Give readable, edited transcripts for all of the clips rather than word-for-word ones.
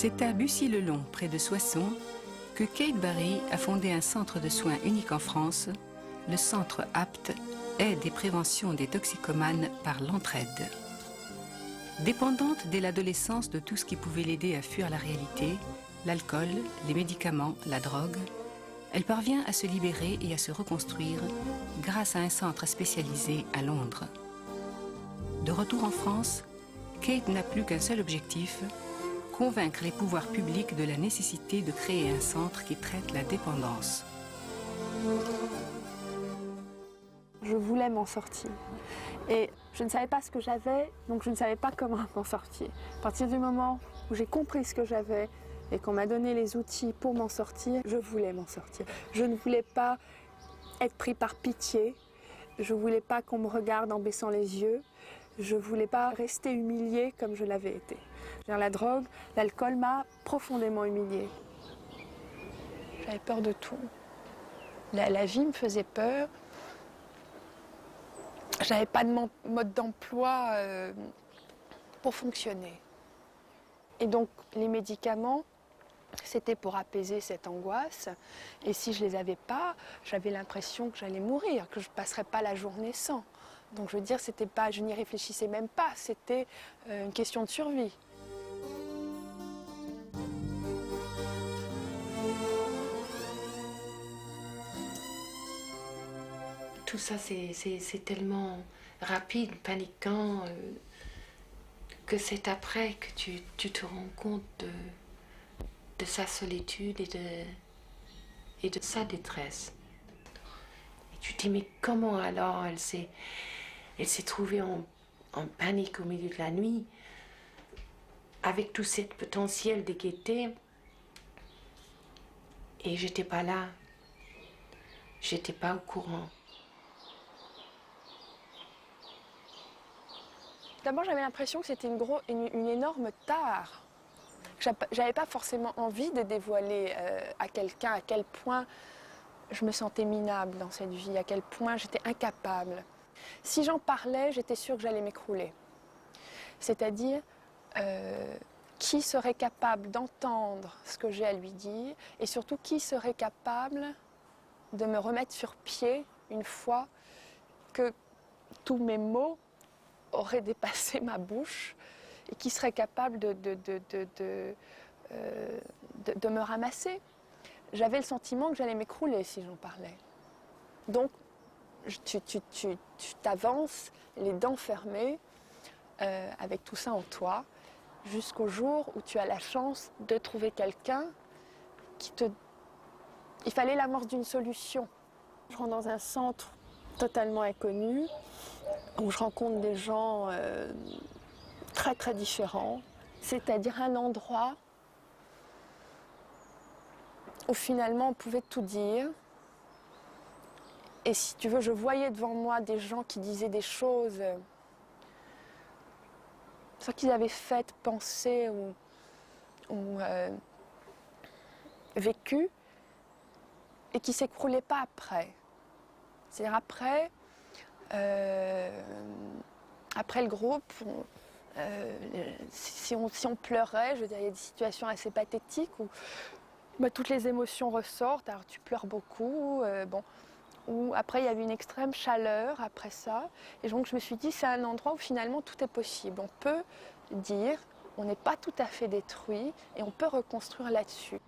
C'est à Bussy-le-Long, près de Soissons, que Kate Barry a fondé un centre de soins unique en France, le Centre APT, Aide et Prévention des Toxicomanes par l'entraide. Dépendante dès l'adolescence de tout ce qui pouvait l'aider à fuir la réalité, l'alcool, les médicaments, la drogue, elle parvient à se libérer et à se reconstruire grâce à un centre spécialisé à Londres. De retour en France, Kate n'a plus qu'un seul objectif, convaincre les pouvoirs publics de la nécessité de créer un centre qui traite la dépendance. Je voulais m'en sortir. Et je ne savais pas ce que j'avais, donc je ne savais pas comment m'en sortir. À partir du moment où j'ai compris ce que j'avais et qu'on m'a donné les outils pour m'en sortir, je voulais m'en sortir. Je ne voulais pas être pris par pitié. Je ne voulais pas qu'on me regarde en baissant les yeux. Je ne voulais pas rester humiliée comme je l'avais été. La drogue, l'alcool m'a profondément humiliée. J'avais peur de tout. La vie me faisait peur. J'avais pas de mode d'emploi pour fonctionner. Et donc les médicaments, c'était pour apaiser cette angoisse. Et si je les avais pas, j'avais l'impression que j'allais mourir, que je passerais pas la journée sans. Donc je veux dire, c'était pas, je n'y réfléchissais même pas, c'était une question de survie. Tout ça, c'est tellement rapide, paniquant, que c'est après que tu te rends compte de sa solitude et de sa détresse. Et tu te dis, mais comment alors elle s'est trouvée en panique au milieu de la nuit, avec tout ce potentiel de gaieté, et j'étais pas là, j'étais pas au courant. D'abord, j'avais l'impression que c'était une énorme tare. J'avais pas forcément envie de dévoiler à quelqu'un à quel point je me sentais minable dans cette vie, à quel point j'étais incapable. Si j'en parlais, j'étais sûre que j'allais m'écrouler. C'est-à-dire, qui serait capable d'entendre ce que j'ai à lui dire et surtout qui serait capable de me remettre sur pied une fois que tous mes mots aurait dépassé ma bouche et qui serait capable de me ramasser. J'avais le sentiment que j'allais m'écrouler si j'en parlais. Donc, tu t'avances, les dents fermées, avec tout ça en toi, jusqu'au jour où tu as la chance de trouver quelqu'un qui te... Il fallait l'amorce d'une solution. Je rentre dans un centre totalement inconnu, où je rencontre des gens très très différents, c'est-à-dire un endroit où finalement on pouvait tout dire. Et si tu veux, je voyais devant moi des gens qui disaient des choses, soit qu'ils avaient faites, pensé ou vécu, et qui ne s'écroulaient pas après. C'est-à-dire après le groupe, si on pleurait, je veux dire, il y a des situations assez pathétiques où toutes les émotions ressortent, alors tu pleures beaucoup, ou après il y avait une extrême chaleur après ça, et donc je me suis dit c'est un endroit où finalement tout est possible, on peut dire, on n'est pas tout à fait détruit et on peut reconstruire là-dessus.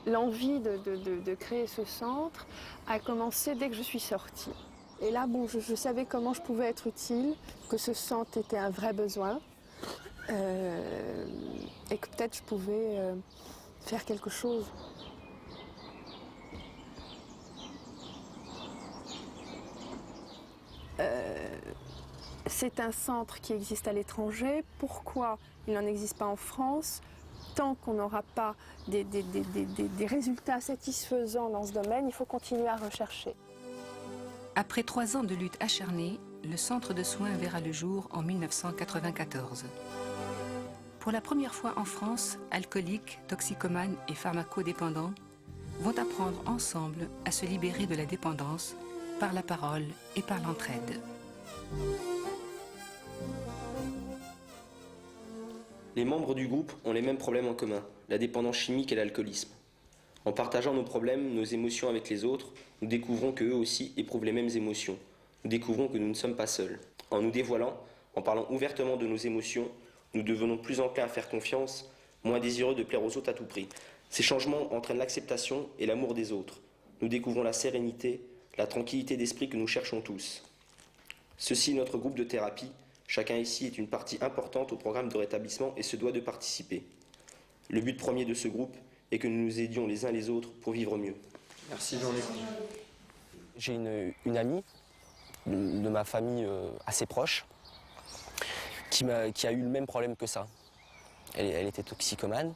L'envie de créer ce centre a commencé dès que je suis sortie. Et là, je savais comment je pouvais être utile, que ce centre était un vrai besoin, et que peut-être je pouvais faire quelque chose. C'est un centre qui existe à l'étranger. Pourquoi il n'en existe pas en France ? Tant qu'on n'aura pas des résultats satisfaisants dans ce domaine, il faut continuer à rechercher. Après 3 ans de lutte acharnée, le centre de soins verra le jour en 1994. Pour la première fois en France, alcooliques, toxicomanes et pharmacodépendants vont apprendre ensemble à se libérer de la dépendance par la parole et par l'entraide. Les membres du groupe ont les mêmes problèmes en commun, la dépendance chimique et l'alcoolisme. En partageant nos problèmes, nos émotions avec les autres, nous découvrons qu'eux aussi éprouvent les mêmes émotions. Nous découvrons que nous ne sommes pas seuls. En nous dévoilant, en parlant ouvertement de nos émotions, nous devenons plus enclins à faire confiance, moins désireux de plaire aux autres à tout prix. Ces changements entraînent l'acceptation et l'amour des autres. Nous découvrons la sérénité, la tranquillité d'esprit que nous cherchons tous. Ceci est notre groupe de thérapie. Chacun ici est une partie importante au programme de rétablissement et se doit de participer. Le but premier de ce groupe est que nous nous aidions les uns les autres pour vivre mieux. Merci Jean-Luc. J'ai une amie de ma famille assez proche qui a eu le même problème que ça. Elle était toxicomane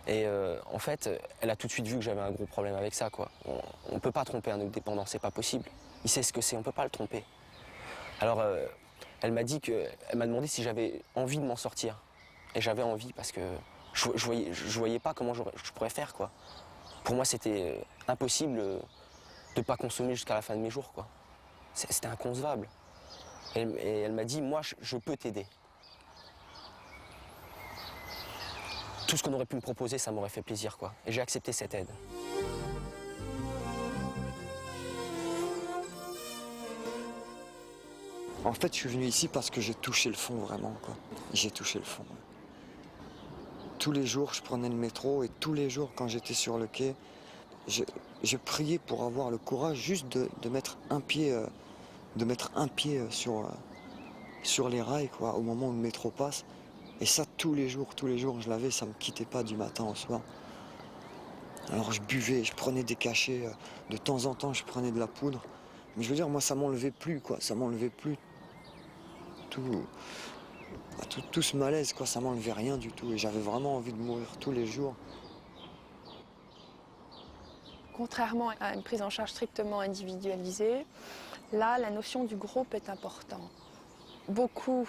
et en fait, elle a tout de suite vu que j'avais un gros problème avec ça, quoi. On ne peut pas tromper un dépendant, c'est pas possible. Il sait ce que c'est, on ne peut pas le tromper. Alors, elle m'a demandé si j'avais envie de m'en sortir. Et j'avais envie parce que je voyais pas comment je pourrais faire, quoi. Pour moi, c'était impossible de ne pas consommer jusqu'à la fin de mes jours, quoi. C'était inconcevable. Et elle m'a dit, moi, je peux t'aider. Tout ce qu'on aurait pu me proposer, ça m'aurait fait plaisir, quoi. Et j'ai accepté cette aide. En fait, je suis venu ici parce que j'ai touché le fond, vraiment, quoi. J'ai touché le fond. Tous les jours, je prenais le métro et tous les jours, quand j'étais sur le quai, je priais pour avoir le courage juste de mettre un pied, sur les rails, quoi, au moment où le métro passe. Et ça, tous les jours, je l'avais, ça me quittait pas du matin au soir. Alors je buvais, je prenais des cachets, de temps en temps, je prenais de la poudre. Mais je veux dire, moi, ça m'enlevait plus, quoi, ça m'enlevait plus tout ce malaise, quoi, ça m'enlevait rien du tout. Et j'avais vraiment envie de mourir tous les jours. Contrairement à une prise en charge strictement individualisée, là, la notion du groupe est importante. Beaucoup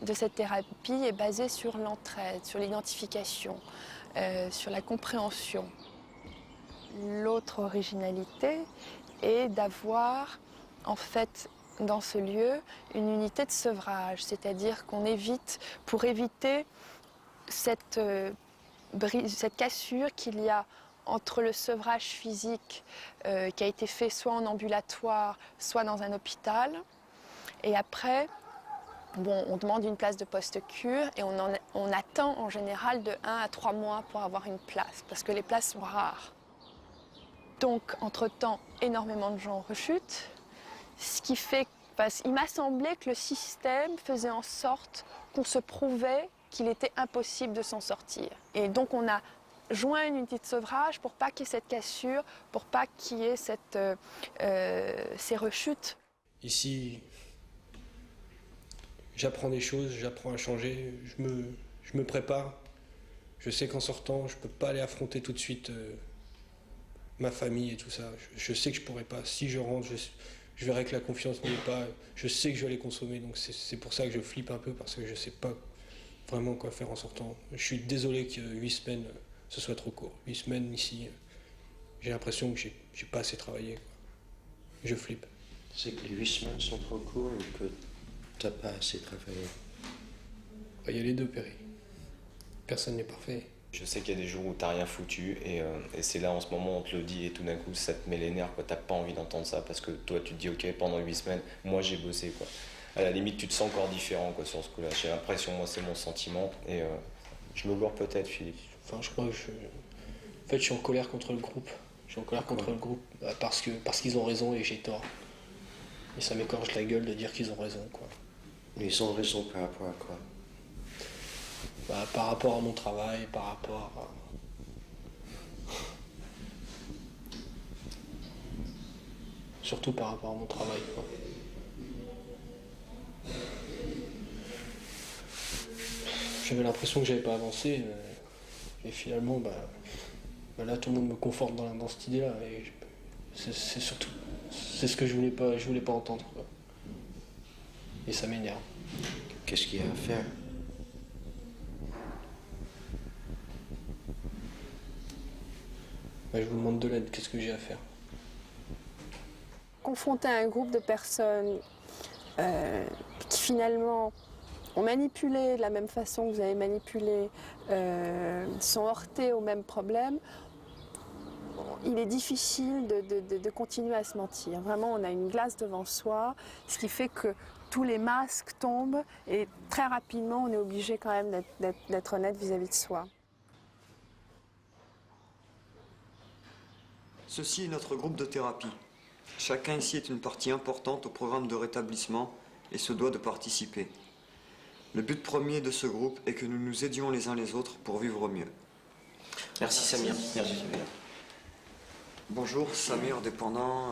de cette thérapie est basée sur l'entraide, sur l'identification, sur la compréhension. L'autre originalité est d'avoir, en fait, dans ce lieu, une unité de sevrage, c'est-à-dire qu'on évite, pour éviter cette cassure qu'il y a entre le sevrage physique qui a été fait soit en ambulatoire, soit dans un hôpital, et après, bon, on demande une place de post-cure et on attend en général de 1 à 3 mois pour avoir une place, parce que les places sont rares. Donc, entre-temps, énormément de gens rechutent, ce qui fait, il m'a semblé que le système faisait en sorte qu'on se prouvait qu'il était impossible de s'en sortir. Et donc, on a joint une unité de sevrage pour pas qu'il y ait cette cassure, pour pas qu'il y ait ces rechutes. Ici, j'apprends des choses, j'apprends à changer, je me prépare. Je sais qu'en sortant, je peux pas aller affronter tout de suite ma famille et tout ça. Je sais que je pourrais pas. Si je rentre, je verrai que la confiance n'y est pas. Je sais que je vais les consommer, donc c'est pour ça que je flippe un peu, parce que je sais pas vraiment quoi faire en sortant. Je suis désolé que 8 semaines, ce soit trop court. 8 semaines ici, j'ai l'impression que j'ai pas assez travaillé, quoi. Je flippe. C'est que les 8 semaines sont trop courts ou que t'as pas assez travaillé? Il y a les deux, Perry. Personne n'est parfait. Je sais qu'il y a des jours où t'as rien foutu et c'est là en ce moment on te le dit et tout d'un coup ça te met les nerfs, quoi. T'as pas envie d'entendre ça parce que toi tu te dis ok, pendant 8 semaines, moi j'ai bossé, quoi. À la limite tu te sens encore différent, quoi, sur ce coup-là. J'ai l'impression, moi c'est mon sentiment et je me gourre peut-être, Philippe. Enfin, je crois que en fait je suis en colère contre le groupe. Je suis en colère contre le groupe parce qu'ils ont raison et j'ai tort. Et ça m'écorche la gueule de dire qu'ils ont raison, quoi. Mais ils ont raison par rapport à quoi? Par rapport à mon travail, par rapport à... Surtout par rapport à mon travail, quoi. J'avais l'impression que j'avais pas avancé, et finalement, là tout le monde me conforte dans cette idée-là, et c'est surtout... C'est ce que je voulais pas entendre, quoi. Et ça m'énerve. Qu'est-ce qu'il y a à faire? Je vous demande de l'aide, qu'est-ce que j'ai à faire? Confronté à un groupe de personnes qui finalement ont manipulé de la même façon que vous avez manipulé, sont heurtés au même problème, il est difficile de continuer à se mentir. Vraiment, on a une glace devant soi, ce qui fait que tous les masques tombent et très rapidement, on est obligé quand même d'être honnête vis-à-vis de soi. Ceci est notre groupe de thérapie. Chacun ici est une partie importante au programme de rétablissement et se doit de participer. Le but premier de ce groupe est que nous nous aidions les uns les autres pour vivre mieux. Merci Samir. Merci Samir. Bonjour, Samir, dépendant.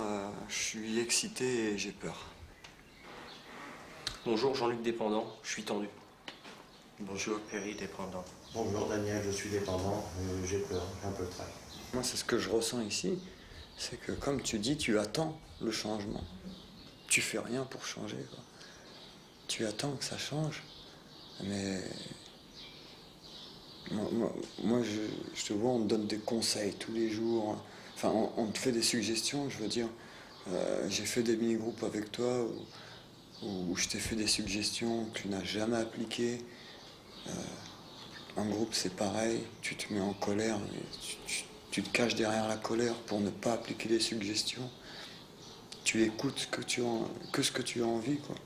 Je suis excité et j'ai peur. Bonjour Jean-Luc dépendant, je suis tendu. Bonjour Perry, dépendant. Bonjour Daniel, je suis dépendant, j'ai peur, j'ai un peu de trac. Moi, c'est ce que je ressens ici, c'est que comme tu dis, tu attends le changement. Tu fais rien pour changer, quoi. Tu attends que ça change, mais moi je te vois, on te donne des conseils tous les jours. Enfin, on te fait des suggestions, je veux dire. J'ai fait des mini-groupes avec toi où je t'ai fait des suggestions que tu n'as jamais appliquées. En groupe, c'est pareil, tu te mets en colère, tu te caches derrière la colère pour ne pas appliquer les suggestions. Tu écoutes ce que tu as envie, quoi.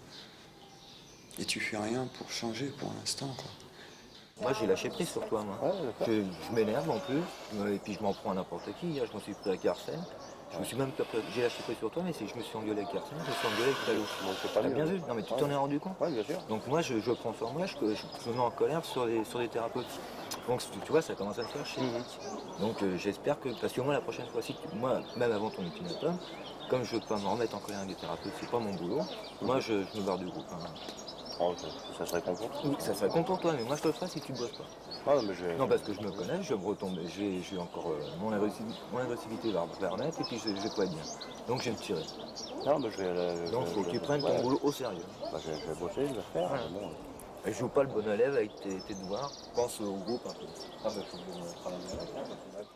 Et tu fais rien pour changer pour l'instant, quoi. Moi j'ai lâché prise sur toi, moi. Ouais, je m'énerve en plus, et puis je m'en prends à n'importe qui. Hier, je me suis pris avec Arsène. J'ai lâché prise sur toi, mais je me suis engueulé avec Arsène, je me suis engueulé avec Talo. C'est pas bien vu. Non mais tu t'en es rendu compte. Oui, bien sûr. Donc moi je prends sur moi, je me mets en colère sur des thérapeutes. Donc tu vois, ça commence à me faire chier. Donc j'espère que, parce que moi la prochaine fois, moi même avant ton ultimatum, comme je peux pas me remettre en colère avec des thérapeutes, c'est pas mon boulot, moi je me barre du groupe. Hein. Oh, ça serait con pour toi. Oui, ça serait con pour toi, mais moi je te le ferai si tu ne bosses pas. Ah, Non, parce que je me connais, je me retombe, j'ai encore mon agressivité va renaître et puis je vais pas être bien. Donc je vais me tirer. Non, mais je vais. Donc il faut que tu prennes ton boulot au sérieux. Bah, je vais bosser, je vais faire. Voilà. Bon. Et joue pas le bon élève avec tes devoirs, pense au groupe un peu. Ah, bah, faut travailler avec.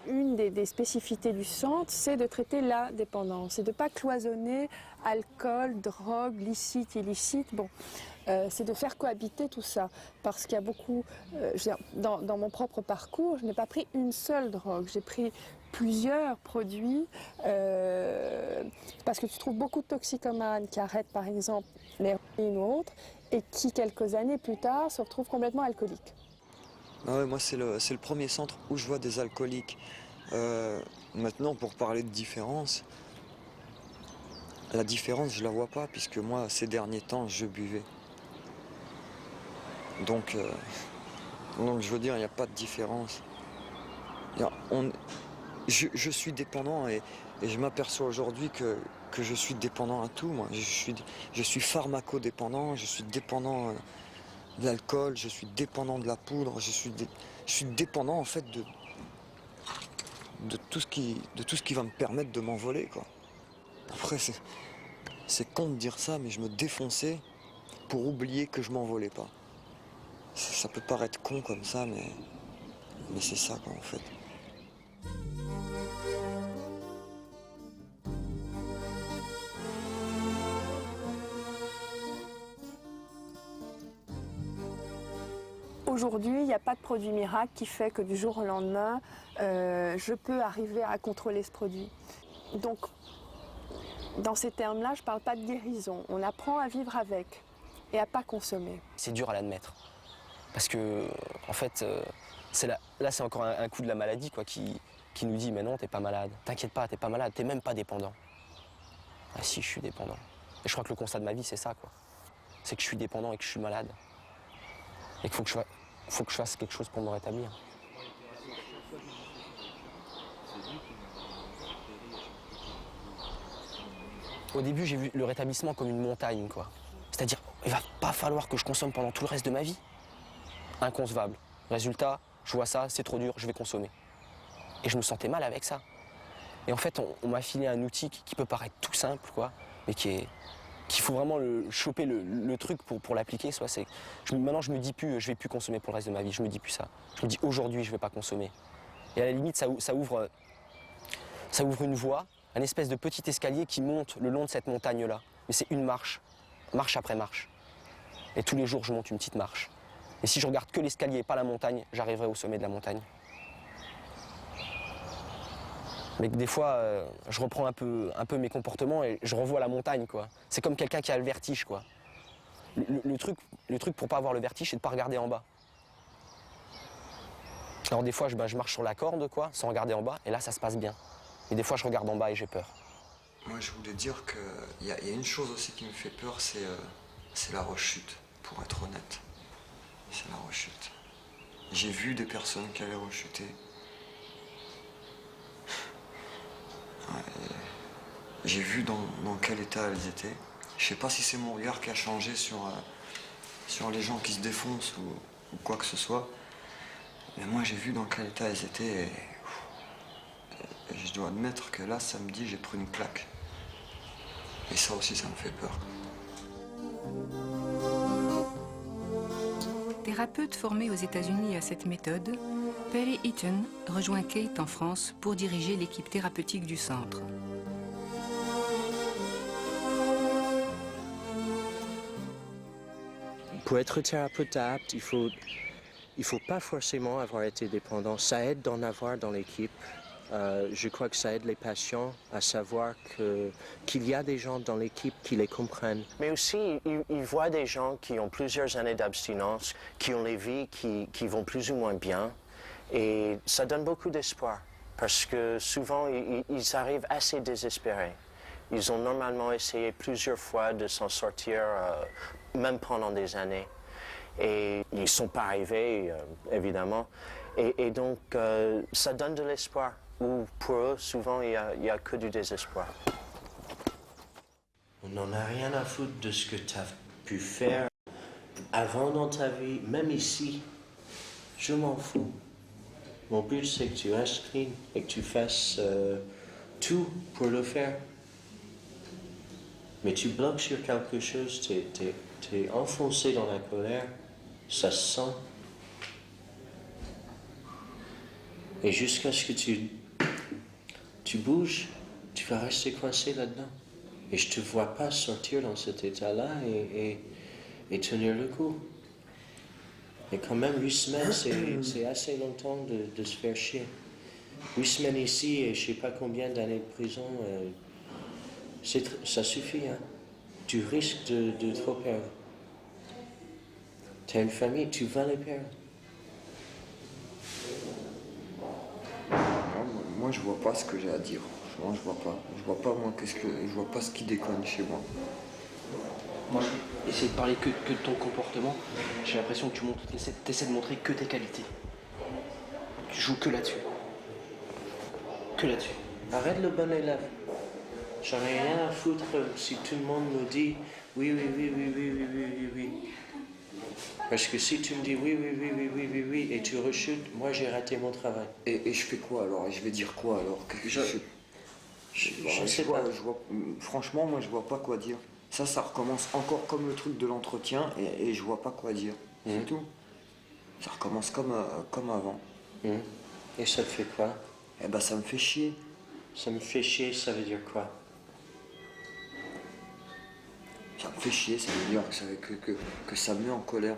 Une des spécificités du centre, c'est de traiter la dépendance et de ne pas cloisonner alcool, drogue, licite, illicite. Bon, c'est de faire cohabiter tout ça. Parce qu'il y a beaucoup... dans mon propre parcours, je n'ai pas pris une seule drogue. J'ai pris plusieurs produits parce que tu trouves beaucoup de toxicomanes qui arrêtent par exemple l'héroïne ou autre et qui quelques années plus tard se retrouvent complètement alcooliques. Ah ouais, moi, c'est le premier centre où je vois des alcooliques. Maintenant, pour parler de différence, la différence, je la vois pas, puisque moi, ces derniers temps, je buvais. Donc je veux dire, il n'y a pas de différence. Je suis dépendant et je m'aperçois aujourd'hui que je suis dépendant à tout, moi. Je suis pharmacodépendant, je suis dépendant de l'alcool, je suis dépendant de la poudre, je suis dépendant en fait de tout ce qui va me permettre de m'envoler, quoi. Après, c'est con de dire ça, mais je me défonçais pour oublier que je m'envolais pas. Ça peut paraître con comme ça, mais c'est ça, quoi, en fait. Aujourd'hui, il n'y a pas de produit miracle qui fait que du jour au lendemain, je peux arriver à contrôler ce produit. Donc, dans ces termes-là, je ne parle pas de guérison. On apprend à vivre avec et à ne pas consommer. C'est dur à l'admettre. Parce que, en fait, là, c'est encore un coup de la maladie, quoi, qui nous dit « Mais non, t'es pas malade. T'inquiète pas, t'es pas malade, t'es même pas dépendant. » Ah si, je suis dépendant. Et je crois que le constat de ma vie, c'est ça, quoi. C'est que je suis dépendant et que je suis malade. Et qu'il faut que je fasse quelque chose pour me rétablir. Au début, j'ai vu le rétablissement comme une montagne, quoi. C'est-à-dire, il va pas falloir que je consomme pendant tout le reste de ma vie. Inconcevable. Résultat, je vois ça, c'est trop dur, je vais consommer. Et je me sentais mal avec ça. Et en fait, on m'a filé un outil qui peut paraître tout simple, quoi, mais qu'il faut vraiment choper le truc pour l'appliquer. Maintenant, je me dis plus, je vais plus consommer pour le reste de ma vie. Je me dis plus ça. Je me dis aujourd'hui, je vais pas consommer. Et à la limite, ça ouvre une voie, un espèce de petit escalier qui monte le long de cette montagne-là. Mais c'est une marche, marche après marche. Et tous les jours, je monte une petite marche. Et si je regarde que l'escalier et pas la montagne, j'arriverai au sommet de la montagne. Mais que des fois, je reprends un peu mes comportements et je revois la montagne, quoi. C'est comme quelqu'un qui a le vertige, quoi. Le truc pour pas avoir le vertige, c'est de pas regarder en bas. Alors des fois, je marche sur la corde, quoi, sans regarder en bas, et là, ça se passe bien. Et des fois, je regarde en bas et j'ai peur. Moi, je voulais dire qu'il y a une chose aussi qui me fait peur, c'est la rechute, pour être honnête. C'est la rechute. J'ai vu des personnes qui allaient rechuter. Ouais, j'ai vu dans quel état elles étaient. Je sais pas si c'est mon regard qui a changé sur les gens qui se défoncent ou quoi que ce soit. Mais moi, j'ai vu dans quel état elles étaient et je dois admettre que là, samedi, j'ai pris une claque. Et ça aussi, ça me fait peur. Thérapeute formé aux États-Unis à cette méthode, Perry Eaton rejoint Kate en France pour diriger l'équipe thérapeutique du centre. Pour être thérapeute apte, il faut pas forcément avoir été dépendant. Ça aide d'en avoir dans l'équipe. Je crois que ça aide les patients à savoir qu'il y a des gens dans l'équipe qui les comprennent. Mais aussi, ils voient des gens qui ont plusieurs années d'abstinence, qui ont les vies qui vont plus ou moins bien. Et ça donne beaucoup d'espoir. Parce que souvent, ils arrivent assez désespérés. Ils ont normalement essayé plusieurs fois de s'en sortir, même pendant des années. Et ils ne sont pas arrivés, évidemment. Et donc, ça donne de l'espoir. Ou pour eux, souvent, il n'y a que du désespoir. On n'en a rien à foutre de ce que tu as pu faire avant dans ta vie, même ici. Je m'en fous. Mon but, c'est que tu restes clean et que tu fasses tout pour le faire. Mais tu bloques sur quelque chose, t'es enfoncé dans la colère, ça se sent. Et jusqu'à ce que tu bouges, tu vas rester coincé là-dedans. Et je te vois pas sortir dans cet état-là et tenir le coup. Et quand même, 8 semaines, c'est assez longtemps de se faire chier. 8 semaines ici et je sais pas combien d'années de prison, ça suffit, hein. Tu risques de trop perdre. Tu as une famille, tu vas les perdre. Moi, je vois pas ce que j'ai à dire. Franchement, je vois pas. Je vois pas, moi, je vois pas ce qui déconne chez moi. Moi, essayer de parler que de ton comportement, j'ai l'impression que tu essaies de montrer que tes qualités. Tu joues que là-dessus. Que là-dessus. Arrête le bon élève. J'en ai rien à foutre si tout le monde me dit oui. Parce que si tu me dis oui et tu rechutes, moi j'ai raté mon travail. Et je fais quoi alors? Et je vais dire quoi alors? Je sais pas. Franchement, moi je vois pas quoi dire. Ça recommence encore comme le truc de l'entretien et je vois pas quoi dire. C'est tout. Ça recommence comme avant. Et ça te fait quoi? Eh ben ça me fait chier. Ça me fait chier, ça veut dire quoi? Ça me fait chier, ça veut dire que ça me met en colère.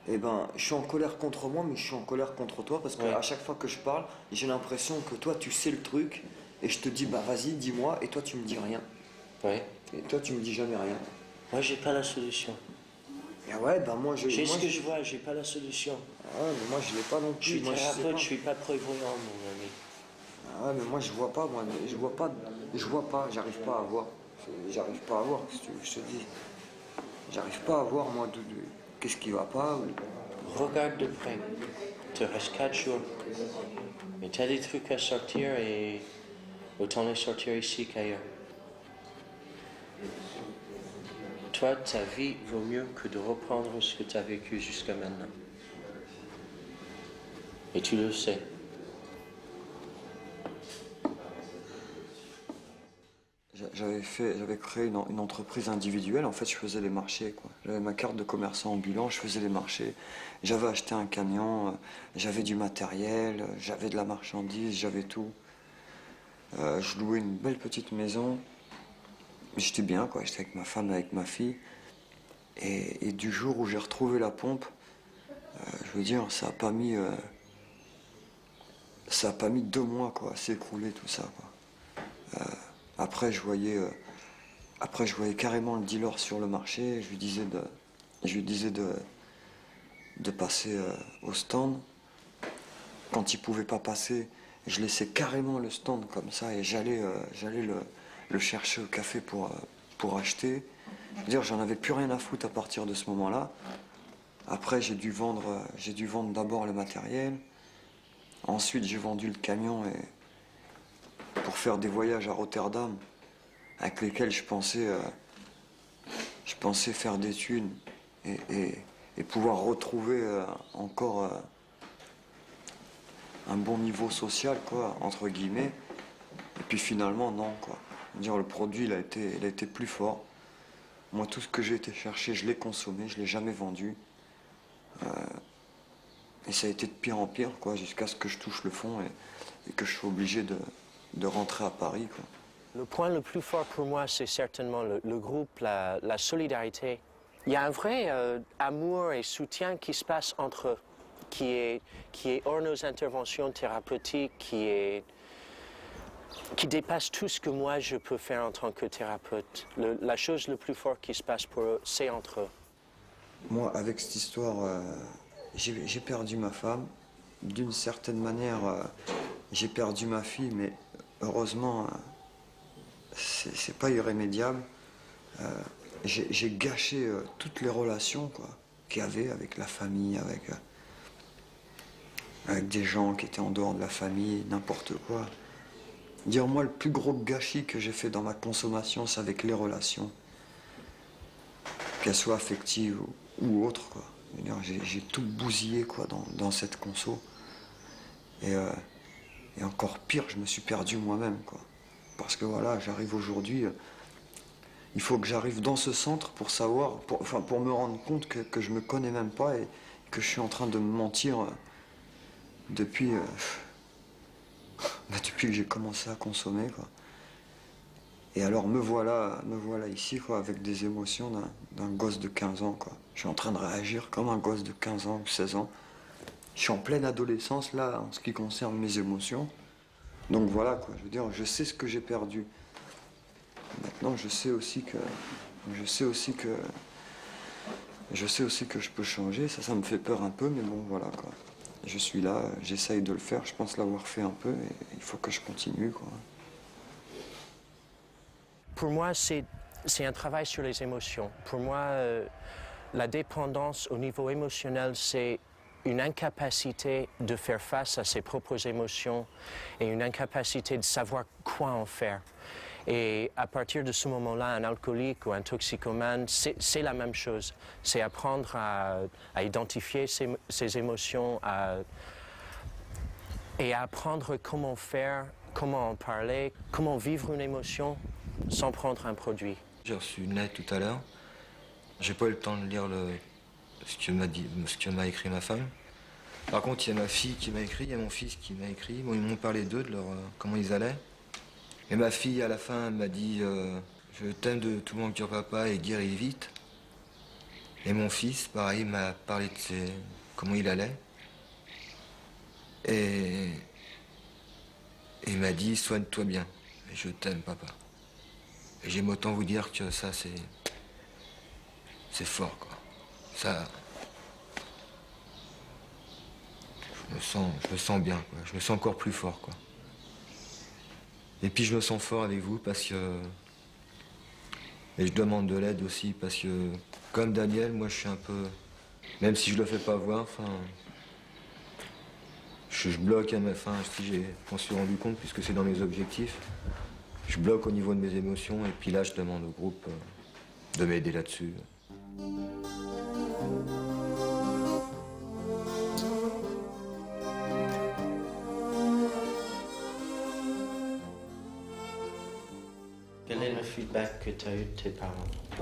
Et ben, je suis en colère contre moi, mais je suis en colère contre toi parce qu'à chaque fois que je parle, j'ai l'impression que toi tu sais le truc et je te dis bah vas-y dis-moi et toi tu me dis rien. Ouais. Et toi tu me dis jamais rien. Moi j'ai pas la solution. Et ouais, ben moi j'ai ce que je vois, j'ai pas la solution. Ah ouais, mais moi je l'ai pas non plus. Je suis thérapeute, je suis pas prévoyant mon ami. Ah ouais, mais moi je vois pas, j'arrive pas à voir. J'arrive pas à voir, si tu veux, je te dis. J'arrive pas à voir, moi, qu'est-ce qui va pas. Regarde de près. Il te reste 4 jours. Mais tu as des trucs à sortir et autant les sortir ici qu'ailleurs. Toi, ta vie vaut mieux que de reprendre ce que tu as vécu jusqu'à maintenant. Et tu le sais. J'avais créé une entreprise individuelle, en fait je faisais les marchés, quoi. J'avais ma carte de commerçant ambulant, je faisais les marchés. J'avais acheté un camion, j'avais du matériel, j'avais de la marchandise, j'avais tout. Je louais une belle petite maison. J'étais bien, quoi, j'étais avec ma femme, avec ma fille. Et du jour où j'ai retrouvé la pompe, je veux dire, ça a pas mis 2 mois quoi, à s'écrouler tout ça, quoi. Après je voyais carrément le dealer sur le marché. Je lui disais de passer au stand. Quand il pouvait pas passer, je laissais carrément le stand comme ça et j'allais le chercher au café pour acheter. Je veux dire, j'en avais plus rien à foutre à partir de ce moment-là. Après, j'ai dû vendre d'abord le matériel. Ensuite, j'ai vendu le camion pour faire des voyages à Rotterdam avec lesquels je pensais faire des thunes et pouvoir retrouver encore un bon niveau social, quoi, entre guillemets. Et puis finalement, non, quoi. Je veux dire, le produit, il a été plus fort. Moi, tout ce que j'ai été chercher, je l'ai consommé, je l'ai jamais vendu. Et ça a été de pire en pire, quoi, jusqu'à ce que je touche le fond et que je sois obligé de rentrer à Paris, quoi. Le point le plus fort pour moi, c'est certainement le groupe, la solidarité. Il y a un vrai amour et soutien qui se passe entre eux, qui est hors nos interventions thérapeutiques, qui dépasse tout ce que moi je peux faire en tant que thérapeute. La chose le plus forte qui se passe pour eux, c'est entre eux. Moi, avec cette histoire, j'ai perdu ma femme. D'une certaine manière, j'ai perdu ma fille, mais heureusement, c'est pas irrémédiable. J'ai gâché toutes les relations, quoi, qu'il y avait avec la famille, avec des gens qui étaient en dehors de la famille, n'importe quoi. Dire moi, le plus gros gâchis que j'ai fait dans ma consommation, c'est avec les relations, qu'elles soient affectives ou autres, quoi. J'ai tout bousillé, quoi, dans cette conso. Et encore pire, je me suis perdu moi-même, quoi. Parce que voilà, j'arrive aujourd'hui, il faut que j'arrive dans ce centre pour savoir, pour me rendre compte que je me connais même pas et que je suis en train de me mentir depuis que j'ai commencé à consommer, quoi. Et alors me voilà ici, quoi, avec des émotions d'un gosse de 15 ans, quoi. Je suis en train de réagir comme un gosse de 15 ans ou 16 ans. Je suis en pleine adolescence, là, en ce qui concerne mes émotions. Donc voilà, quoi, je veux dire, je sais ce que j'ai perdu. Maintenant, je sais aussi que je peux changer. Ça me fait peur un peu, mais bon, voilà, quoi. Je suis là, j'essaye de le faire, je pense l'avoir fait un peu, et il faut que je continue, quoi. Pour moi, c'est un travail sur les émotions. Pour moi, la dépendance au niveau émotionnel, c'est une incapacité de faire face à ses propres émotions et une incapacité de savoir quoi en faire. Et à partir de ce moment-là, un alcoolique ou un toxicomane, c'est la même chose. C'est apprendre à identifier ses émotions et à apprendre comment faire, comment en parler, comment vivre une émotion sans prendre un produit. J'ai reçu une lettre tout à l'heure. J'ai pas eu le temps de lire ce que m'a écrit ma femme. Par contre, il y a ma fille qui m'a écrit, il y a mon fils qui m'a écrit. Bon, ils m'ont parlé d'eux, de comment ils allaient. Et ma fille, à la fin, elle m'a dit je t'aime de tout mon cœur, papa, et guéris vite. Et mon fils, pareil, m'a parlé de comment il allait. Et il m'a dit soigne-toi bien. Et je t'aime, papa. Et j'aime autant vous dire que ça, c'est fort, quoi. Ça, je me sens bien, quoi. Je me sens encore plus fort, quoi. Et puis je me sens fort avec vous parce que... Et je demande de l'aide aussi parce que, comme Daniel, moi je suis un peu... Même si je le fais pas voir, enfin... Je bloque à ma fin, si je m'en suis rendu compte, puisque c'est dans mes objectifs. Je bloque au niveau de mes émotions et puis là je demande au groupe de m'aider là-dessus. Quel est le feedback que tu as eu de tes parents?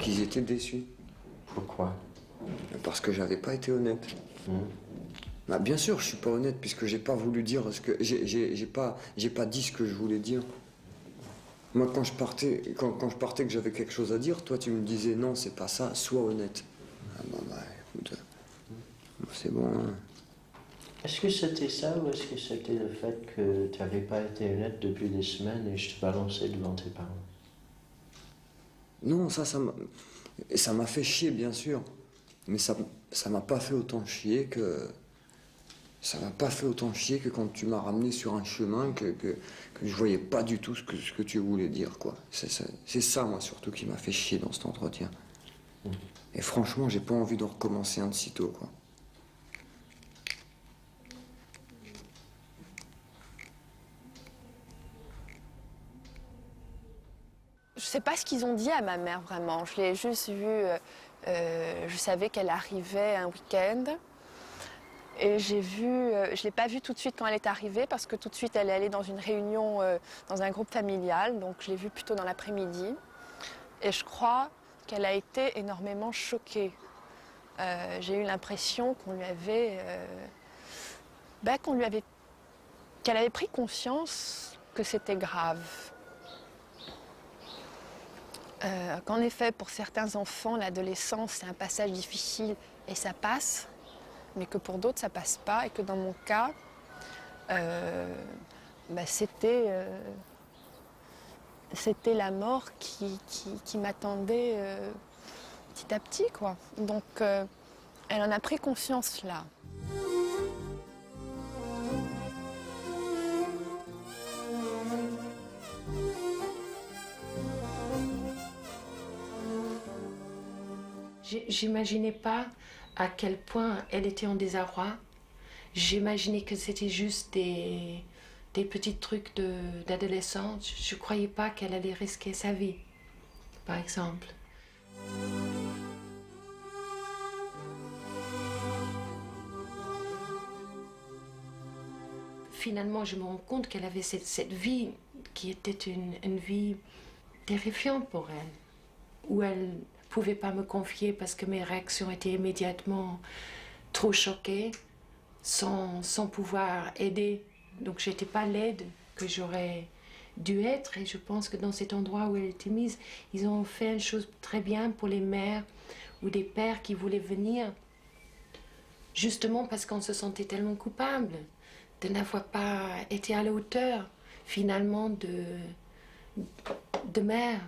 Qu'ils étaient déçus. Pourquoi? Parce que j'avais pas été honnête. Bah, bien sûr, je suis pas honnête puisque j'ai pas voulu dire ce que j'ai pas dit ce que je voulais dire. Moi, quand je partais que j'avais quelque chose à dire, toi, tu me disais non, c'est pas ça, sois honnête. Écoute, c'est bon. Hein. Est-ce que c'était ça ou est-ce que c'était le fait que tu n'avais pas été honnête depuis des semaines et je te balançais devant tes parents? Non, ça m'a fait chier, bien sûr. Mais ça m'a pas fait autant chier que... Ça m'a pas fait autant chier que quand tu m'as ramené sur un chemin que je voyais pas du tout ce que tu voulais dire, quoi. C'est ça, moi, surtout, qui m'a fait chier dans cet entretien. Et franchement, j'ai pas envie de recommencer un de sitôt, quoi. Je sais pas ce qu'ils ont dit à ma mère, vraiment. Je l'ai juste vue, je savais qu'elle arrivait un week-end. Et je l'ai pas vue tout de suite quand elle est arrivée, parce que tout de suite, elle est allée dans une réunion, dans un groupe familial. Donc, je l'ai vue plutôt dans l'après-midi. Et je crois qu'elle a été énormément choquée. J'ai eu l'impression qu'elle avait pris conscience que c'était grave. Qu'en effet, pour certains enfants, l'adolescence, c'est un passage difficile et ça passe, mais que pour d'autres, ça passe pas, et que dans mon cas, c'était la mort qui m'attendait petit à petit, quoi. Donc, elle en a pris conscience là. J'imaginais pas à quel point elle était en désarroi. J'imaginais que c'était juste des petits trucs d'adolescente. Je croyais pas qu'elle allait risquer sa vie, par exemple. Finalement, je me rends compte qu'elle avait cette vie qui était une vie terrifiante pour elle, où elle pouvait pas me confier parce que mes réactions étaient immédiatement trop choquées, sans pouvoir aider. Donc j'étais pas l'aide que j'aurais dû être, et je pense que dans cet endroit où elle était mise, ils ont fait une chose très bien pour les mères ou des pères qui voulaient venir, justement parce qu'on se sentait tellement coupable de n'avoir pas été à la hauteur finalement de mère,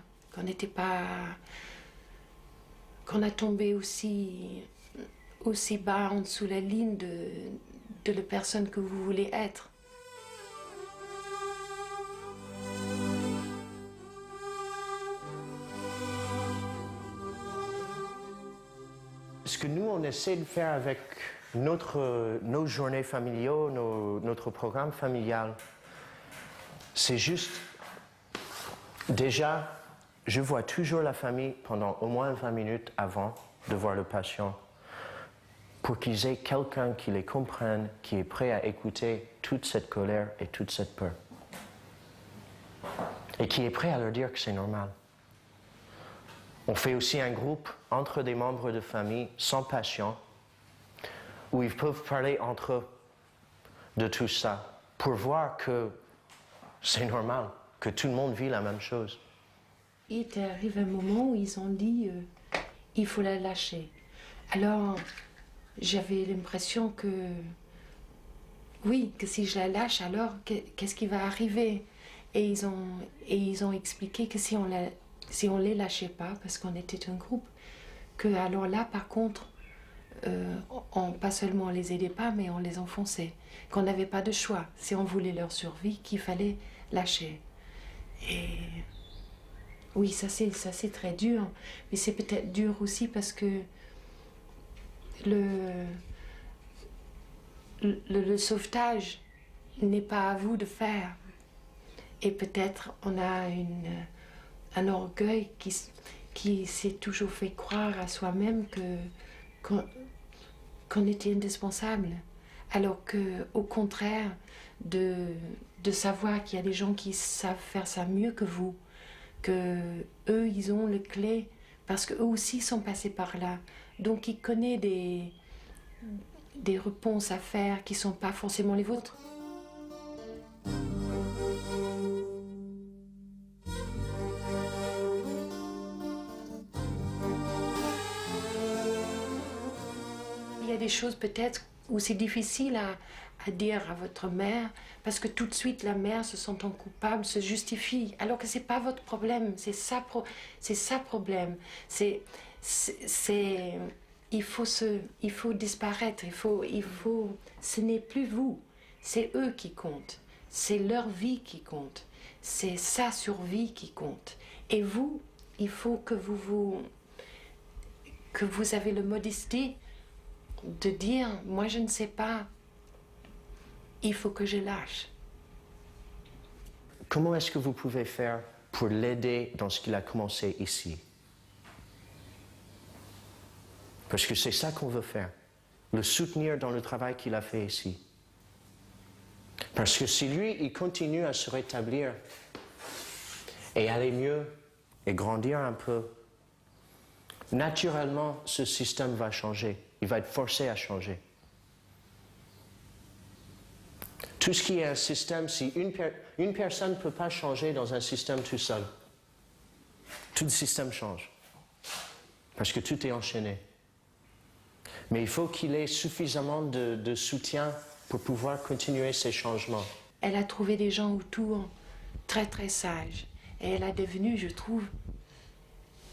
qu'on a tombé aussi bas en dessous la ligne de la personne que vous voulez être. Ce que nous, on essaie de faire avec nos journées familiaux, notre programme familial, c'est juste, déjà, je vois toujours la famille pendant au moins 20 minutes avant de voir le patient, pour qu'ils aient quelqu'un qui les comprenne, qui est prêt à écouter toute cette colère et toute cette peur. Et qui est prêt à leur dire que c'est normal. On fait aussi un groupe entre des membres de famille sans patient, où ils peuvent parler entre eux de tout ça, pour voir que c'est normal, que tout le monde vit la même chose. Il est arrivé un moment où ils ont dit il faut la lâcher. Alors j'avais l'impression que oui, que si je la lâche, alors qu'est-ce qui va arriver? Et ils ont expliqué que si on les lâchait pas, parce qu'on était un groupe, que alors là par contre pas seulement on les aidait pas, mais on les enfonçait, qu'on n'avait pas de choix si on voulait leur survie, qu'il fallait lâcher. Et oui, ça c'est très dur, mais c'est peut-être dur aussi parce que le sauvetage n'est pas à vous de faire. Et peut-être on a un orgueil qui s'est toujours fait croire à soi-même qu'on était indispensable. Alors qu'au contraire, de savoir qu'il y a des gens qui savent faire ça mieux que vous, que eux ils ont les clés, parce qu'eux aussi sont passés par là. Donc ils connaissent des réponses à faire qui ne sont pas forcément les vôtres. choses peut-être où c'est difficile à dire à votre mère, parce que tout de suite la mère, se sentant coupable, se justifie, alors que c'est pas votre problème, c'est sa problème. Il faut disparaître, ce n'est plus vous, c'est eux qui comptent, c'est leur vie qui compte, c'est sa survie qui compte. Et vous, il faut que vous avez la modestie de dire, moi je ne sais pas, il faut que je lâche. Comment est-ce que vous pouvez faire pour l'aider dans ce qu'il a commencé ici? Parce que c'est ça qu'on veut faire, le soutenir dans le travail qu'il a fait ici. Parce que si lui, il continue à se rétablir et aller mieux et grandir un peu, naturellement, ce système va changer. Il va être forcé à changer. Tout ce qui est un système, si une personne ne peut pas changer dans un système tout seul, tout le système change. Parce que tout est enchaîné. Mais il faut qu'il ait suffisamment de soutien pour pouvoir continuer ces changements. Elle a trouvé des gens autour très très sages. Et elle est devenue, je trouve,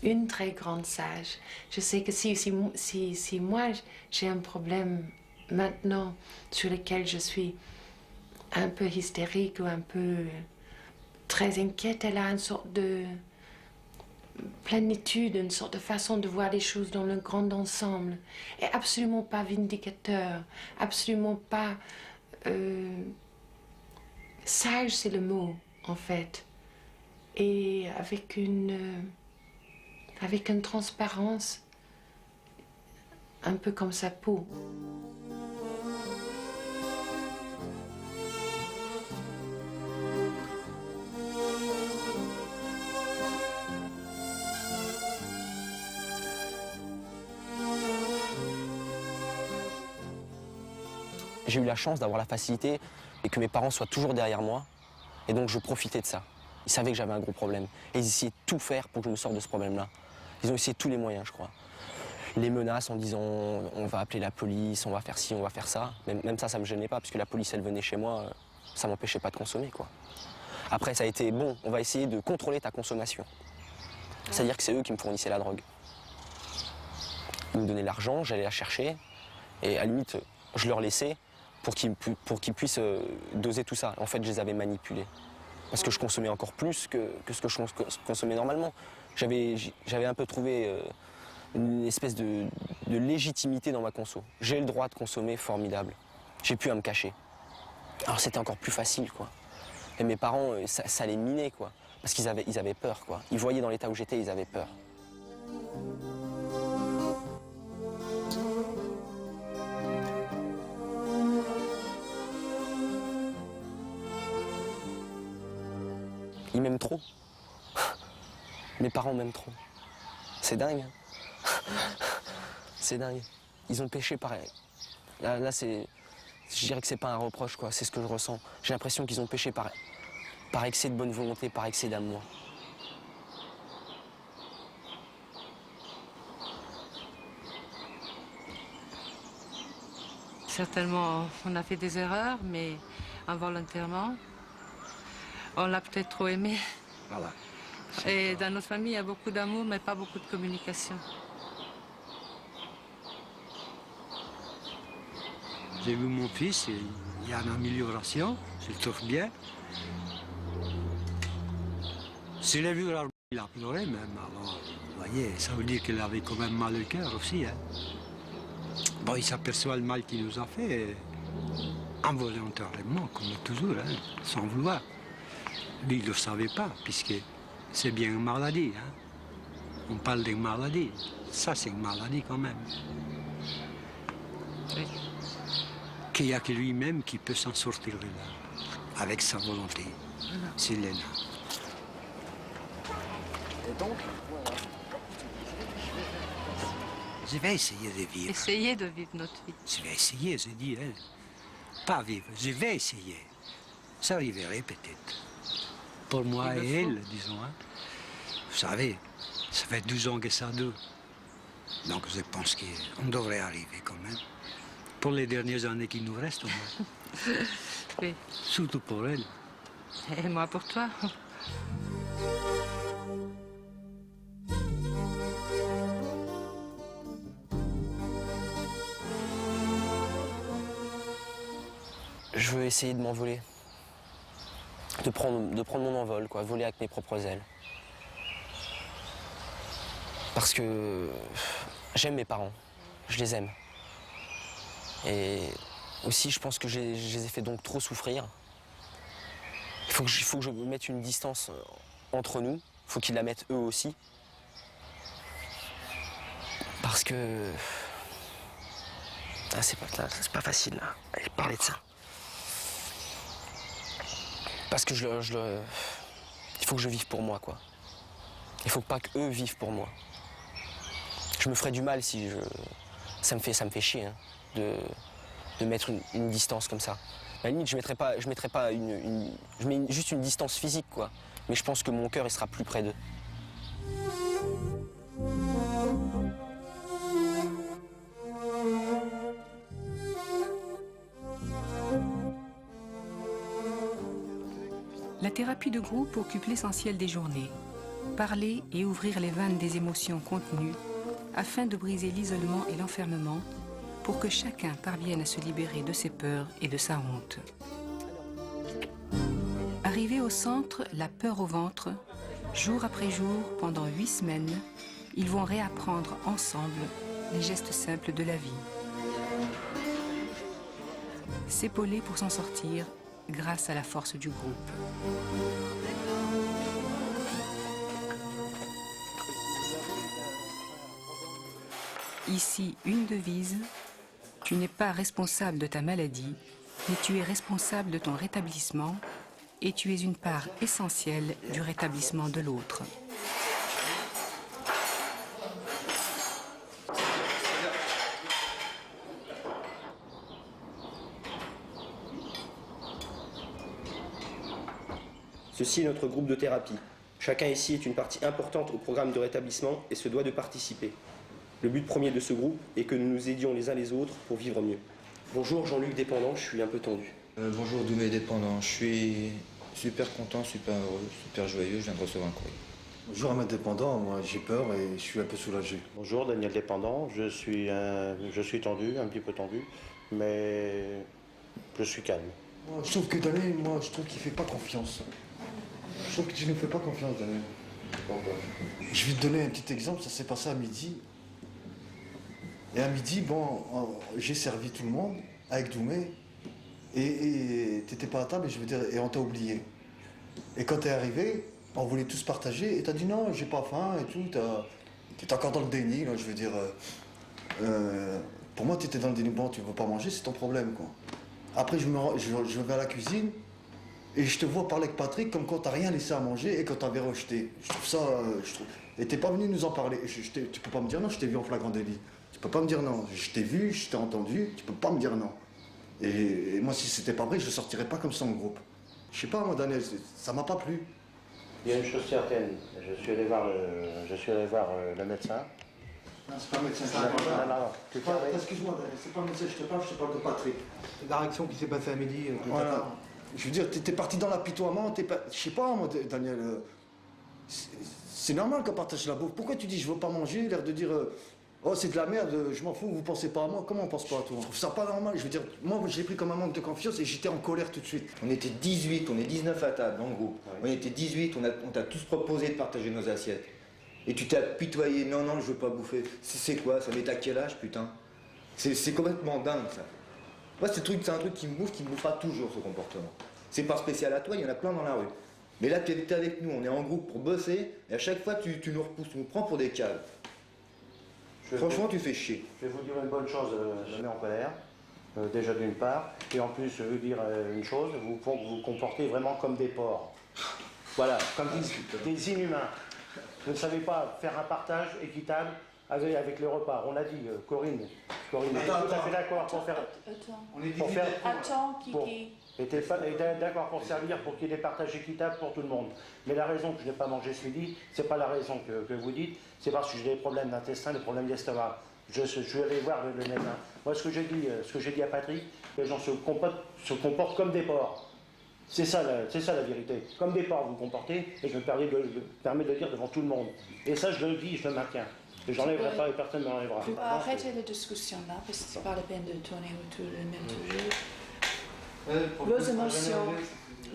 une très grande sage. Je sais que si moi j'ai un problème maintenant sur lequel je suis un peu hystérique ou un peu très inquiète, elle a une sorte de plénitude, une sorte de façon de voir les choses dans le grand ensemble. Et absolument pas vindicateur, absolument pas... sage, c'est le mot, en fait. Et avec une transparence un peu comme sa peau. J'ai eu la chance d'avoir la facilité et que mes parents soient toujours derrière moi. Et donc je profitais de ça. Ils savaient que j'avais un gros problème. Et ils essayaient de tout faire pour que je me sorte de ce problème-là. Ils ont essayé tous les moyens, je crois. Les menaces en disant on va appeler la police, on va faire ci, on va faire ça. Même ça, ça me gênait pas, parce que la police, elle venait chez moi, ça m'empêchait pas de consommer, quoi. Après, ça a été bon, on va essayer de contrôler ta consommation. C'est-à-dire que c'est eux qui me fournissaient la drogue. Ils me donnaient l'argent, j'allais la chercher, et à la limite, je leur laissais pour qu'ils puissent doser tout ça. En fait, je les avais manipulés. Parce que je consommais encore plus que ce que je consommais normalement. J'avais un peu trouvé une espèce de légitimité dans ma conso. J'ai le droit de consommer, formidable. J'ai plus à me cacher. Alors c'était encore plus facile, quoi. Et mes parents, ça les minait, quoi. Parce qu'ils avaient peur, quoi. Ils voyaient dans l'état où j'étais, ils avaient peur. Ils m'aiment trop. Mes parents m'aiment trop. C'est dingue. C'est dingue. Ils ont péché pareil. Là je dirais que c'est pas un reproche, quoi. C'est ce que je ressens. J'ai l'impression qu'ils ont péché par excès de bonne volonté, par excès d'amour. Certainement, on a fait des erreurs, mais involontairement. On l'a peut-être trop aimé. Voilà. Et dans notre famille, il y a beaucoup d'amour, mais pas beaucoup de communication. J'ai vu mon fils, il y a une amélioration, je le trouve bien. Je l'ai vu, il a pleuré même. Alors, vous voyez, ça veut dire qu'il avait quand même mal au cœur aussi. Hein. Bon, il s'aperçoit le mal qu'il nous a fait, involontairement, comme toujours, hein, sans vouloir. Lui, il ne le savait pas, puisque c'est bien une maladie. Hein. On parle d'une maladie. Ça, c'est une maladie quand même. Oui. Qu'il n'y a que lui-même qui peut s'en sortir de là, avec sa volonté. Voilà. C'est Léna. Et donc, voilà. Je vais essayer de vivre. Essayer de vivre notre vie. Je vais essayer, je dis. Hein. Pas vivre, je vais essayer. Ça arriverait peut-être. Pour moi et elle, disons. Hein. Vous savez, ça fait 12 ans que ça dure. Donc je pense qu'on devrait arriver quand même. Pour les dernières années qui nous restent, au moins. Oui. Surtout pour elle. Et moi pour toi. Je veux essayer de m'envoler. De prendre mon envol, quoi, voler avec mes propres ailes. Parce que j'aime mes parents, je les aime. Et aussi, je pense que je les ai fait donc trop souffrir. Il faut que je mette une distance entre nous, il faut qu'ils la mettent eux aussi. Parce que... Ah, c'est pas facile, là, de parler de ça. Parce que il faut que je vive pour moi, quoi. Il faut pas qu'eux vivent pour moi. Je me ferais du mal si ça me fait chier, hein, de mettre une distance comme ça. À la limite, je mets juste une distance physique, quoi. Mais je pense que mon cœur, il sera plus près d'eux. La thérapie de groupe occupe l'essentiel des journées. Parler et ouvrir les vannes des émotions contenues afin de briser l'isolement et l'enfermement pour que chacun parvienne à se libérer de ses peurs et de sa honte. Arrivé au centre, la peur au ventre, jour après jour, pendant 8 semaines, ils vont réapprendre ensemble les gestes simples de la vie. S'épauler pour s'en sortir grâce à la force du groupe. Ici, une devise, tu n'es pas responsable de ta maladie, mais tu es responsable de ton rétablissement et tu es une part essentielle du rétablissement de l'autre. Ceci est notre groupe de thérapie. Chacun ici est une partie importante au programme de rétablissement et se doit de participer. Le but premier de ce groupe est que nous nous aidions les uns les autres pour vivre mieux. Bonjour Jean-Luc Dépendant, je suis un peu tendu. Bonjour Doumé Dépendant, je suis super content, super heureux, super joyeux, je viens de recevoir un courrier. Bonjour Ahmed Dépendant, moi j'ai peur et je suis un peu soulagé. Bonjour Daniel Dépendant, je suis tendu, un petit peu tendu, mais je suis calme. Moi, je trouve que Daniel, je trouve qu'il fait pas confiance. Je trouve que tu ne fais pas confiance Daniel. Je vais te donner un petit exemple, ça s'est passé à midi. Et à midi, j'ai servi tout le monde avec Doumé et t'étais pas à table et on t'a oublié. Et quand t'es arrivé, on voulait tous partager et t'as dit non, j'ai pas faim et tout. T'es encore dans le déni, là, je veux dire. Pour moi, t'étais dans le déni. Bon, tu veux pas manger, c'est ton problème, quoi. Après, je vais à la cuisine et je te vois parler avec Patrick comme quand t'as rien laissé à manger et quand t'avais rejeté. Je trouve ça. Et t'es pas venu nous en parler. Tu peux pas me dire non, je t'ai vu en flagrant délit. Tu peux pas me dire non. Je t'ai vu, je t'ai entendu, tu peux pas me dire non. Et moi, si c'était pas vrai, je sortirais pas comme ça en groupe. Je sais pas, moi, Daniel, ça m'a pas plu. Il y a une chose certaine, je suis allé voir le médecin. Non, c'est pas le médecin, c'est excuse-moi, Daniel, c'est pas le médecin, je te parle de Patrick. La réaction qui s'est passée à midi. Voilà. Je veux dire, t'es parti dans l'apitoiement, je sais pas, moi, Daniel. C'est normal qu'on partage la bouffe. Pourquoi tu dis je veux pas manger, l'air de dire oh c'est de la merde, je m'en fous, vous pensez pas à moi, comment on pense pas à toi? Je trouve ça pas normal, je veux dire, moi j'ai pris comme un manque de confiance et j'étais en colère tout de suite. On était 18, on est 19 à table en groupe. On était 18, on t'a tous proposé de partager nos assiettes. Et tu t'es apitoyé, non, je veux pas bouffer. C'est quoi, ça met à quel âge, putain? C'est complètement dingue ça. Moi c'est un truc qui me bouffera toujours ce comportement. C'est pas spécial à toi, il y en a plein dans la rue. Mais là, tu es avec nous, on est en groupe pour bosser, et à chaque fois, tu nous repousses, tu nous prends pour des caves. Franchement, tu fais chier. Je vais vous dire une bonne chose, je me mets en colère, déjà d'une part, et en plus, je vais vous dire une chose, vous vous comportez vraiment comme des porcs. Voilà, comme des inhumains. Vous ne savez pas faire un partage équitable avec le repas. On l'a dit, Corinne est tout à fait d'accord pour faire... Attends, Kiki. était d'accord pour servir, pour qu'il y ait des partages équitables pour tout le monde. Mais la raison que je n'ai pas mangé ce midi, c'est pas la raison que vous dites, c'est parce que j'ai des problèmes d'intestin, des problèmes d'estomac. Je vais aller voir le médecin. Moi, ce que j'ai dit à Patrick, les gens se comportent comme des porcs. C'est ça la vérité. Comme des porcs vous vous comportez, et je me permets de le dire devant tout le monde. Et ça, je le dis, je le maintiens. Et je n'enlèverai pas et personne ne m'enlèvera. Tu peux arrêter la discussion là, parce que c'est pas la peine de tourner autour du même sujet.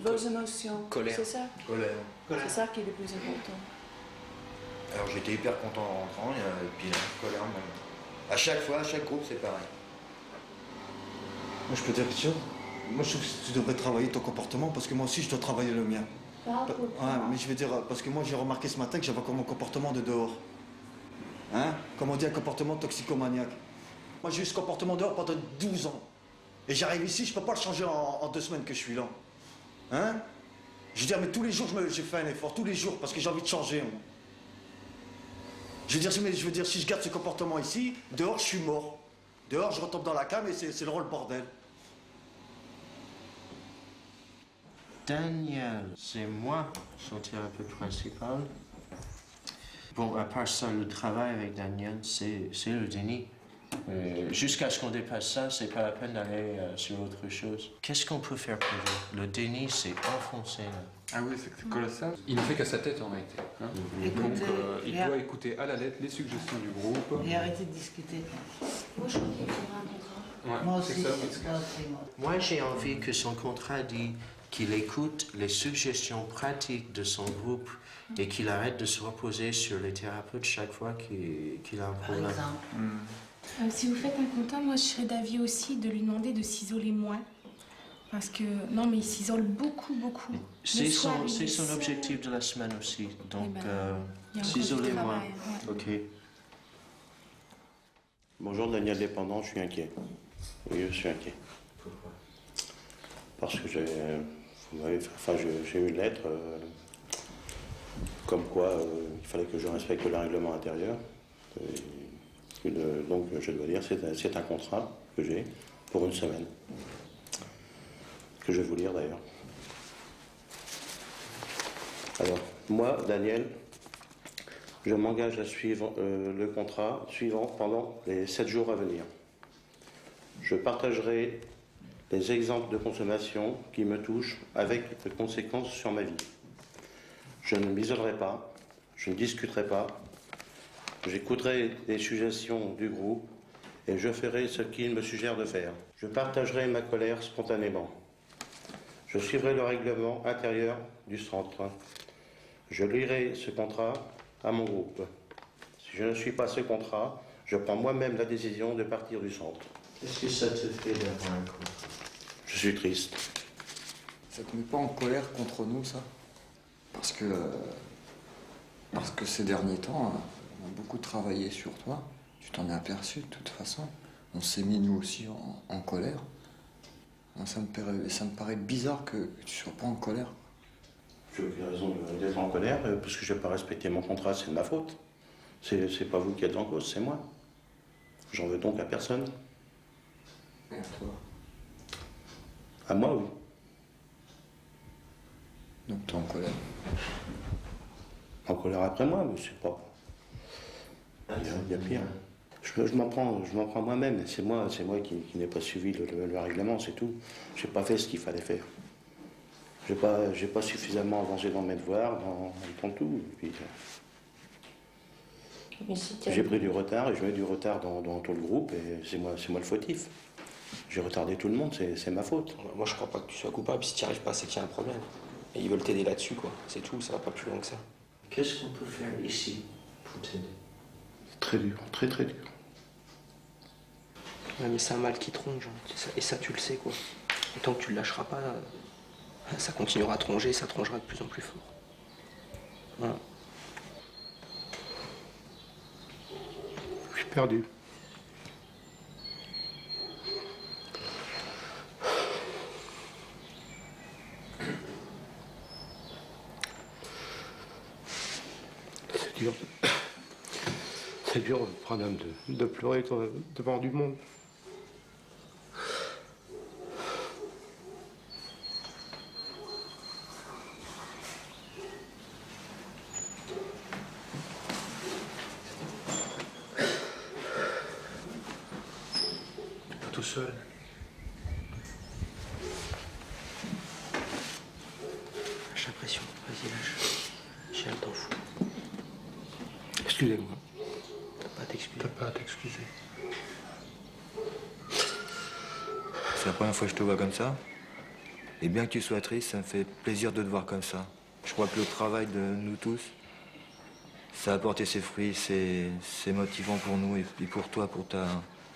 Vos émotions, Colère. c'est ça? Colère. C'est ça qui est le plus important. Alors j'étais hyper content en rentrant, et puis la colère, moi. À chaque fois, à chaque groupe, c'est pareil. Moi, je peux dire quelque chose. Moi, je trouve que tu devrais travailler ton comportement parce que moi aussi, je dois travailler le mien. Ouais, mais je veux dire, parce que moi, j'ai remarqué ce matin que j'avais encore mon comportement de dehors. Hein? Comme on dit, un comportement toxicomaniaque. Moi, j'ai eu ce comportement dehors pendant 12 ans. Et j'arrive ici, je peux pas le changer en 2 semaines que je suis là. Hein? Je veux dire, mais tous les jours, j'ai fait un effort, tous les jours, parce que j'ai envie de changer. Moi. Je veux dire, si je garde ce comportement ici, dehors, je suis mort. Dehors, je retombe dans la came et c'est le rôle bordel. Daniel, c'est moi, son thérapeute principal. Bon, à part ça, le travail avec Daniel, c'est le déni. Jusqu'à ce qu'on dépasse ça, c'est pas la peine d'aller sur autre chose. Qu'est-ce qu'on peut faire pour vous? Le déni, c'est enfoncé là. Ah oui, c'est colossal. Il ne fait qu'à sa tête en réalité. Hein. Donc il doit écouter à la lettre les suggestions du groupe. Et arrêter de discuter. Moi, je crois qu'il faudra un contrat. Ouais, Moi aussi, c'est ça. Moi, j'ai envie que son contrat dit qu'il écoute les suggestions pratiques de son groupe et qu'il arrête de se reposer sur les thérapeutes chaque fois qu'il a un problème. Par exemple. Si vous faites un contrat, moi je serais d'avis aussi de lui demander de s'isoler moins. Parce que, non mais il s'isole beaucoup. C'est son objectif de la semaine aussi. Donc, s'isoler moins. Ouais. Ok. Bonjour Daniel Dépendant, je suis inquiet. Oui, je suis inquiet. Pourquoi? Parce que j'ai eu une lettre comme quoi il fallait que je respecte le règlement intérieur. Donc je dois dire, c'est un contrat que j'ai pour 1 semaine. Que je vais vous lire d'ailleurs. Alors, moi, Daniel, je m'engage à suivre le contrat suivant pendant les 7 jours à venir. Je partagerai les exemples de consommation qui me touchent avec des conséquences sur ma vie. Je ne m'isolerai pas, je ne discuterai pas, j'écouterai les suggestions du groupe et je ferai ce qu'il me suggère de faire. Je partagerai ma colère spontanément. Je suivrai le règlement intérieur du centre. Je lirai ce contrat à mon groupe. Si je ne suis pas ce contrat, je prends moi-même la décision de partir du centre. Qu'est-ce que ça te fait d'avoir un contrat? Je suis triste. Ça te met pas en colère contre nous, ça? Parce que ces derniers temps, on a beaucoup travaillé sur toi. Tu t'en es aperçu, de toute façon. On s'est mis, nous aussi, en colère. Ça me paraît bizarre que tu sois pas en colère. J'ai aucune raison d'être en colère, parce que je n'ai pas respecté mon contrat, c'est de ma faute. C'est pas vous qui êtes en cause, c'est moi. J'en veux donc à personne. Et à toi? À moi, oui. Donc t'es en colère? En colère après moi, mais c'est pas... Il y a pire. Je m'en prends moi-même. C'est moi qui n'ai pas suivi le règlement, c'est tout. J'ai pas fait ce qu'il fallait faire. J'ai pas suffisamment avancé dans mes devoirs, dans tout. Puis, j'ai pris du retard et je mets du retard dans tout le groupe et c'est moi le fautif. J'ai retardé tout le monde, c'est ma faute. Moi je crois pas que tu sois coupable, si tu n'y arrives pas c'est qu'il y a un problème. Et ils veulent t'aider là-dessus quoi, c'est tout, ça va pas plus loin que ça. Qu'est-ce qu'on peut faire ici pour t'aider? Très dur, très dur. Ouais, mais c'est un mal qui tronche, et ça tu le sais quoi. Et tant que tu le lâcheras pas, ça continuera à tronger, ça trongera de plus en plus fort. Voilà. Je suis perdu. C'est dur. C'est dur, madame, de pleurer devant du monde. seul. Lâche la pression, vas-y lâche. J'ai un temps fou. Excusez-moi. T'as pas à t'excuser. T'as pas à t'excuser. C'est la première fois que je te vois comme ça. Et bien que tu sois triste, ça me fait plaisir de te voir comme ça. Je crois que le travail de nous tous, ça a apporté ses fruits, c'est motivant pour nous et pour toi, pour ta...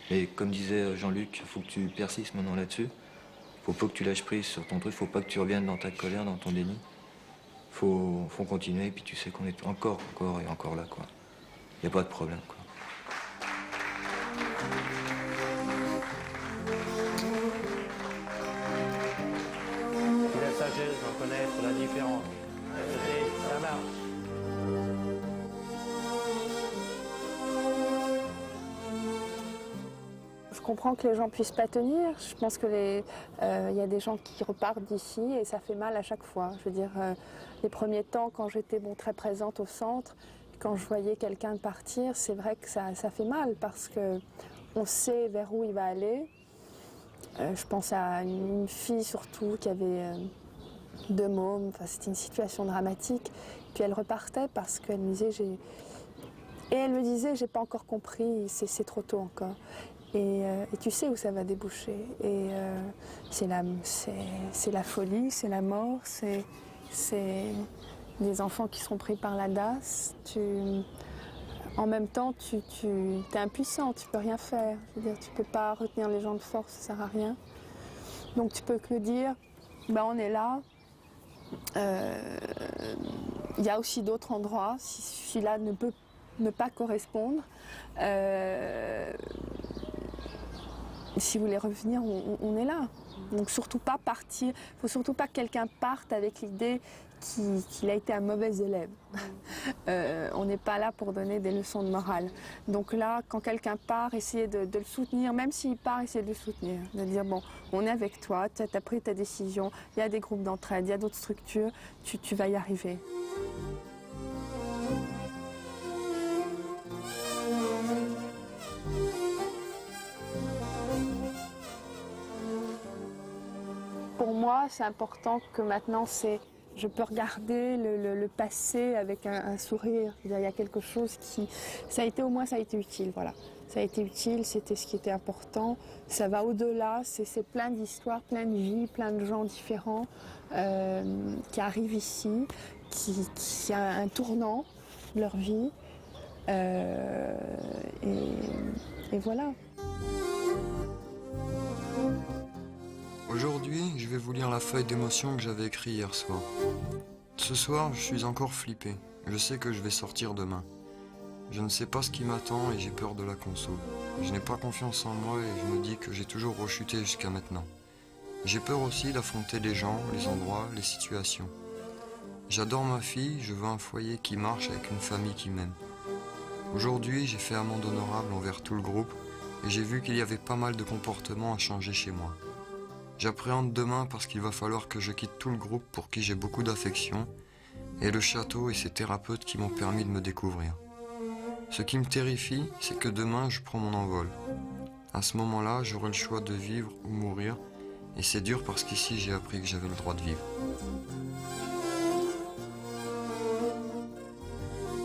Et comme disait Jean-Luc, il faut que tu persistes maintenant là-dessus. Faut pas que tu lâches prise sur ton truc, faut pas que tu reviennes dans ta colère, dans ton déni. Faut continuer, et puis tu sais qu'on est encore et encore là, quoi. Y a pas de problème, quoi. La sagesse, reconnaître la différence. Ça marche. Je comprends que les gens puissent pas tenir. Je pense que y a des gens qui repartent d'ici et ça fait mal à chaque fois. Je veux dire, les premiers temps, quand j'étais très présente au centre, quand je voyais quelqu'un partir, c'est vrai que ça fait mal parce que on sait vers où il va aller. Je pense à une fille surtout qui avait 2 mômes. Enfin, c'était une situation dramatique. Puis elle repartait parce qu'elle me disait elle me disait j'ai pas encore compris, c'est trop tôt encore. Et tu sais où ça va déboucher. Et c'est la folie, c'est la mort, c'est des enfants qui seront pris par la DAS. En même temps, tu es impuissant, tu peux rien faire. Je veux dire, tu peux pas retenir les gens de force, ça sert à rien. Donc tu peux que dire, on est là. Il y a aussi d'autres endroits, si celui-là ne peut ne pas correspondre. Si vous voulez revenir, on est là. Donc surtout pas partir, il faut surtout pas que quelqu'un parte avec l'idée qu'il a été un mauvais élève. On n'est pas là pour donner des leçons de morale. Donc là, quand quelqu'un part, essayez de le soutenir, même s'il part, essayez de le soutenir. De dire, bon, on est avec toi, tu as pris ta décision, il y a des groupes d'entraide, il y a d'autres structures, tu vas y arriver. Pour moi, c'est important que maintenant, je peux regarder le passé avec un sourire. Il y a quelque chose qui... Ça a été utile, voilà. Ça a été utile, c'était ce qui était important. Ça va au-delà, c'est plein d'histoires, plein de vies, plein de gens différents qui arrivent ici, qui a un tournant de leur vie. Et voilà. Aujourd'hui, je vais vous lire la feuille d'émotion que j'avais écrite hier soir. Ce soir, je suis encore flippé. Je sais que je vais sortir demain. Je ne sais pas ce qui m'attend et j'ai peur de la conso. Je n'ai pas confiance en moi et je me dis que j'ai toujours rechuté jusqu'à maintenant. J'ai peur aussi d'affronter les gens, les endroits, les situations. J'adore ma fille, je veux un foyer qui marche avec une famille qui m'aime. Aujourd'hui, j'ai fait amende honorable envers tout le groupe et j'ai vu qu'il y avait pas mal de comportements à changer chez moi. J'appréhende demain parce qu'il va falloir que je quitte tout le groupe pour qui j'ai beaucoup d'affection et le château et ses thérapeutes qui m'ont permis de me découvrir. Ce qui me terrifie, c'est que demain je prends mon envol. À ce moment-là, j'aurai le choix de vivre ou mourir et c'est dur parce qu'ici j'ai appris que j'avais le droit de vivre.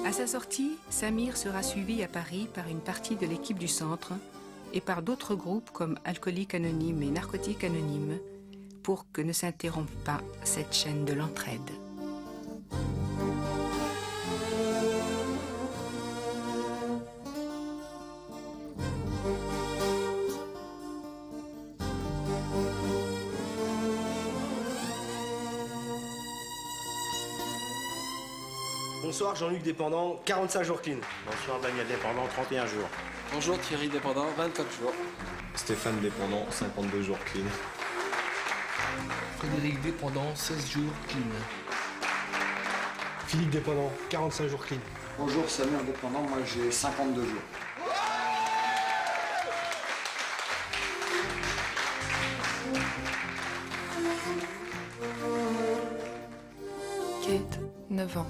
À sa sortie, Samir sera suivi à Paris par une partie de l'équipe du centre et par d'autres groupes comme Alcooliques Anonymes et Narcotiques Anonymes pour que ne s'interrompe pas cette chaîne de l'entraide. Bonsoir Jean-Luc Dépendant, 45 jours clean. Bonsoir Daniel Dépendant, 31 jours. Bonjour Thierry Dépendant, 24 jours. Stéphane Dépendant, 52 jours clean. Frédéric Dépendant, 16 jours clean. Philippe Dépendant, 45 jours clean. Bonjour Samir Dépendant, moi j'ai 52 jours. Kate, 9 ans.